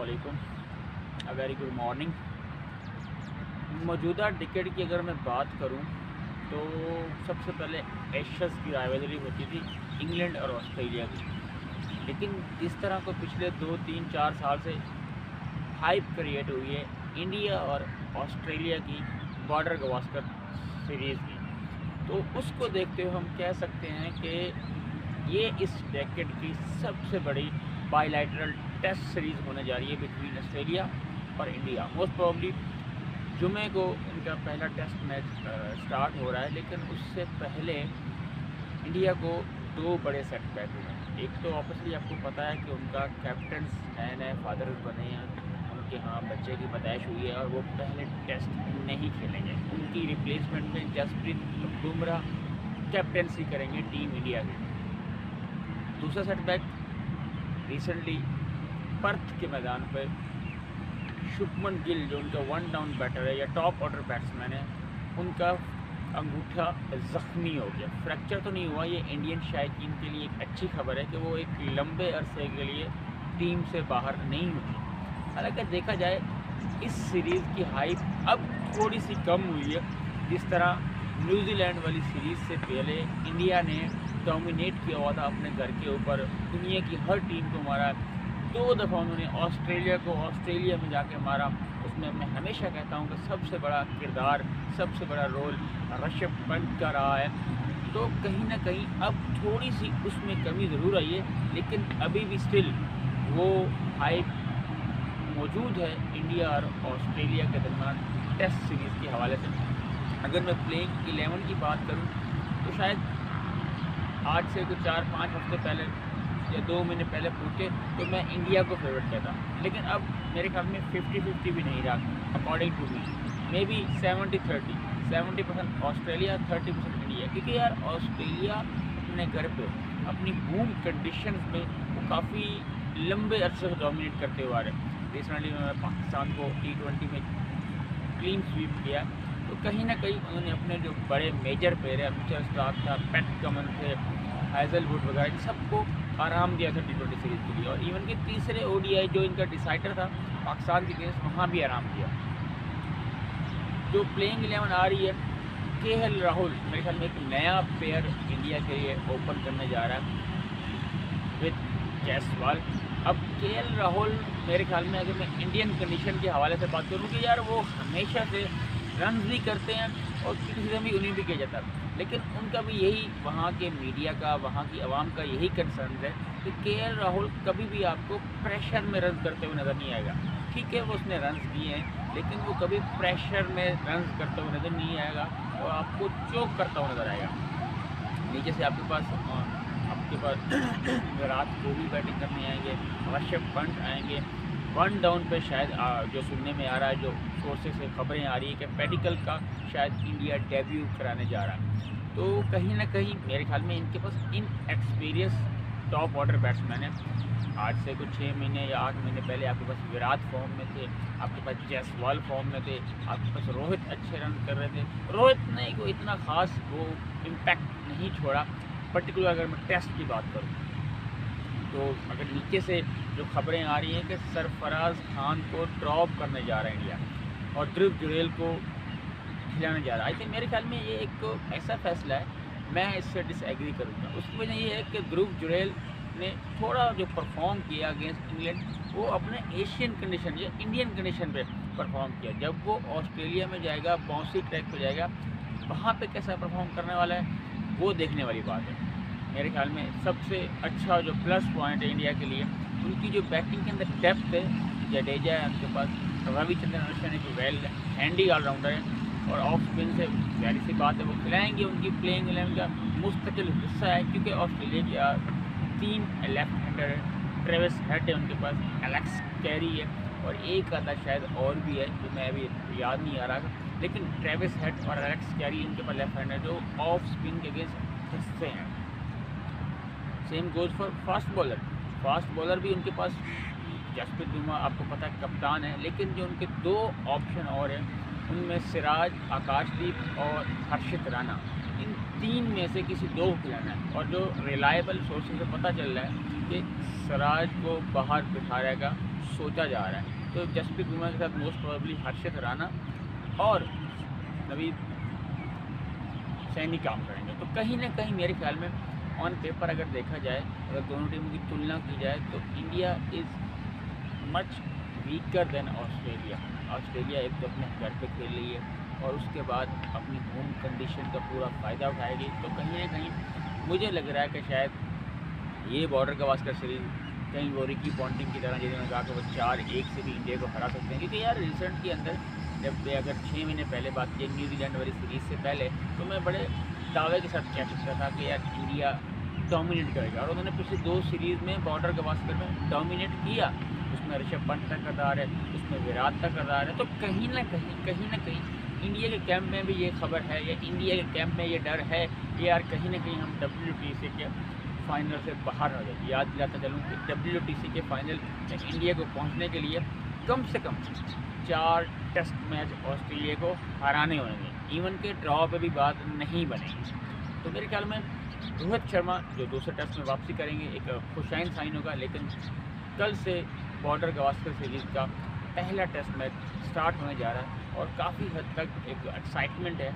वालेकुम, a very good morning. मौजूदा decade की अगर मैं बात करूं तो सबसे पहले एशेज़ की राइवलरी होती थी इंग्लैंड और ऑस्ट्रेलिया की। लेकिन जिस तरह को पिछले 2, 3, 4 साल से हाइप क्रिएट हुई है इंडिया और ऑस्ट्रेलिया की बॉर्डर गवास्कर सीरीज़ की, तो उसको देखते हुए हम कह सकते हैं कि ये इस डेकेड की सबसे बड़ी बायलैटरल टेस्ट सीरीज़ होने जा रही है बिटवीन ऑस्ट्रेलिया और इंडिया। मोस्ट प्रोबेबली जुमे को इनका पहला टेस्ट मैच स्टार्ट हो रहा है, लेकिन उससे पहले इंडिया को दो बड़े सेटबैक हुए हैं। एक तो ऑब्वियसली आपको पता है कि उनका कैप्टन नए फादर्स बने हैं, उनके यहाँ बच्चे की पैदाइश हुई है और वो पहले टेस्ट नहीं खेलेंगे। उनकी रिप्लेसमेंट में जसप्रीत बुमराह कैप्टनसी करेंगे टीम इंडिया की। दूसरा सेटबैक रिसेंटली पर्थ के मैदान पर शुभमन गिल, जो उनका वन डाउन बैटर है या टॉप ऑर्डर बैट्समैन है, उनका अंगूठा ज़ख्मी हो गया। फ्रैक्चर तो नहीं हुआ, ये इंडियन शायकीन के लिए एक अच्छी खबर है कि वो एक लंबे अरसे के लिए टीम से बाहर नहीं हुई। हालांकि देखा जाए इस सीरीज़ की हाइप अब थोड़ी सी कम हुई है। जिस तरह न्यूजीलैंड वाली सीरीज़ से पहले इंडिया ने डोमिनेट किया हुआ था अपने घर के ऊपर, दुनिया की हर टीम को मारा। 2 दफ़ा उन्होंने ऑस्ट्रेलिया को ऑस्ट्रेलिया में जाके मारा। उसमें मैं हमेशा कहता हूँ कि सबसे बड़ा किरदार, सबसे बड़ा रोल ऋषभ पंत का रहा है। तो कहीं ना कहीं अब थोड़ी सी उसमें कमी ज़रूर आई है, लेकिन अभी भी स्टिल वो हाइप मौजूद है इंडिया और ऑस्ट्रेलिया के दरमियान टेस्ट सीरीज़ के हवाले से। अगर मैं प्लेइंग 11 की बात करूं तो शायद आज से कुछ 4-5 हफ्ते पहले या 2 महीने पहले पूछे तो मैं इंडिया को फेवरेट कहता, लेकिन अब मेरे ख्याल में 50-50 भी नहीं रहा। According to me may be 70-30, 70% Australia, 30% India. क्योंकि यार ऑस्ट्रेलिया अपने घर पे अपनी होम कंडीशंस में वो काफ़ी लंबे अरसे से डोमिनेट करते हुए आ रहे। रिसेंटली उन्होंने पाकिस्तान को T20 में क्लीन स्वीप किया, तो कहीं ना कहीं उन्होंने अपने जो बड़े मेजर प्लेयर है, मिचेल स्टार्क था, पैट कमिंस थे, हैजलवुड वगैरह, सबको आराम दिया था T20 सीरीज़ के लिए। और इवन के तीसरे ODI जो इनका डिसाइडर था पाकिस्तान के अगेंस्ट, वहाँ भी आराम दिया। जो प्लेइंग 11 आ रही है, KL राहुल मेरे ख्याल में एक नया प्लेयर इंडिया के लिए ओपन करने जा रहा है विद जायसवाल। अब KL राहुल मेरे ख्याल में, अगर मैं इंडियन कंडीशन के हवाले से बात करूँ कि यार वो हमेशा से रन भी करते हैं और क्रिटिसिज्म भी उन्हीं भी किया जाता है, लेकिन उनका भी यही, वहाँ के मीडिया का, वहाँ की आवाम का यही कंसर्न है कि KL राहुल कभी भी आपको प्रेशर में रन करते हुए नज़र नहीं आएगा। ठीक है, वो उसने रन दिए हैं, लेकिन वो कभी प्रेशर में रन करते हुए नज़र नहीं आएगा और आपको चोक करता हुआ नज़र आएगा। नीचे से आपके पास विराट कोहली बैटिंग करने आएंगे, ऋषभ पंत आएंगे। वन डाउन पे शायद जो सुनने में आ रहा है, जो सोर्सेस से खबरें आ रही है कि पेडिकल का शायद इंडिया डेब्यू कराने जा रहा है। तो कहीं ना कहीं मेरे ख्याल में इनके पास इनएक्सपीरियंस टॉप ऑर्डर बैट्समैन है। आज से कुछ 6 महीने या 8 महीने पहले आपके पास विराट फॉर्म में थे, आपके पास जायसवाल फॉर्म में थे, आपके पास रोहित अच्छे रन कर रहे थे। रोहित ने कोई इतना खास वो इम्पैक्ट नहीं छोड़ा, पर्टिकुलर अगर मैं टेस्ट की बात करूँ तो। अगर नीचे से जो खबरें आ रही हैं कि सरफराज खान को ड्रॉप करने जा रहा है इंडिया और ध्रुव जुरेल को खिलाने जा रहा है, आई थिंक मेरे ख्याल में ये एक ऐसा फैसला है, मैं इससे डिसएग्री करूँगा। उसकी वजह ये है कि ध्रुव जुरेल ने थोड़ा जो परफॉर्म किया अगेंस्ट इंग्लैंड, वो अपने एशियन कंडीशन या इंडियन कंडीशन पे परफॉर्म किया। जब वो ऑस्ट्रेलिया में जाएगा, बाउंसी ट्रैक पे जाएगा, वहाँ पे कैसा परफॉर्म करने वाला है वो देखने वाली बात है। मेरे ख्याल में सबसे अच्छा जो प्लस पॉइंट है इंडिया के लिए, उनकी जो बैटिंग के अंदर डेप्थ है। जडेजा है उनके पास, रविचंद्रन अश्विन एक वेल हैंडी ऑलराउंडर है, और ऑफ स्पिन से जाहिर सी बात है वो खिलाएंगे। उनकी प्लेइंग 11 का मुस्तकिल हिस्सा है, क्योंकि ऑस्ट्रेलिया के 3 लेफ्ट हैंडर है। ट्रेविस हेड है उनके पास, एलेक्स कैरी है, और एक आधा शायद और भी है जो मैं अभी याद नहीं आ रहा, लेकिन ट्रेविस हेड और एलेक्स कैरी इनके पास लेफ्ट हैंडर जो ऑफ स्पिन के अगेंस्ट हिस्से हैं। Same goes for fast bowler भी उनके पास जसप्रीत बुमराह आपको पता है कप्तान है, लेकिन जो उनके 2 ऑप्शन और हैं उनमें सिराज, आकाशदीप और हर्षित राणा, इन 3 में से किसी 2 को खिलाना है। और जो रिलायबल सोर्सेज से पता चल रहा है कि सिराज को बाहर बिठा रहेगा सोचा जा रहा है। तो जसप्रीत बुमराह के साथ मोस्ट प्रोबेबली हर्षित राणा और नवीद सैनी काम करेंगे। तो कहीं ना कहीं मेरे ख्याल में ऑन पेपर अगर देखा जाए, अगर दोनों टीमों की तुलना की जाए, तो India is much weaker then Australia. Australia एक तो अपने घर पे खेल रही है और उसके बाद अपनी होम कंडीशन का पूरा फ़ायदा उठाएगी। तो कहीं ना कहीं मुझे लग रहा है कि शायद ये बॉर्डर गवास्कर सीरीज़ कहीं वो रिकी पॉन्टिंग की तरह, जिन्होंने कहा कि वो 4-1 से भी इंडिया को हरा सकते हैं। क्योंकि यार रिसेंट के अंदर जब अगर 6 महीने पहले बात की न्यूजीलैंड वाली सीरीज़ से पहले, तो मैं बड़े दावे के साथ कह सकता था कि यार इंडिया डोमिनेट करेगा, और उन्होंने पिछले 2 सीरीज़ में बॉर्डर गवास्कर में डोमिनेट किया। उसमें ऋषभ पंत का किरदार है, उसमें विराट का किरदार है। तो कहीं ना कहीं इंडिया के कैंप में भी ये खबर है, या इंडिया के कैंप में ये डर है कि यार कहीं ना कहीं हम WTC के फाइनल से बाहर हो जाए। याद दिलाता चलूँ कि WTC के फाइनल में इंडिया को पहुंचने के लिए कम से कम 4 टेस्ट मैच ऑस्ट्रेलिया को हराने होंगे, इवन के ड्रॉ पे भी बात नहीं बनेगी। तो मेरे ख्याल में रोहित शर्मा जो दूसरे टेस्ट में वापसी करेंगे, एक खुशाइन साइन होगा। लेकिन कल से बॉर्डर गवास्कर सीरीज़ का पहला टेस्ट मैच स्टार्ट होने जा रहा है और काफ़ी हद तक एक एक्साइटमेंट है,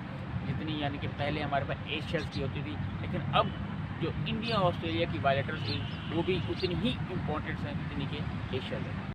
जितनी यानी कि पहले हमारे पास एशियज़ की होती थी, लेकिन अब जो इंडिया ऑस्ट्रेलिया की बायलैटरल सीरीज वो भी उतनी ही इम्पोर्टेंट है जितनी कि एशिया है।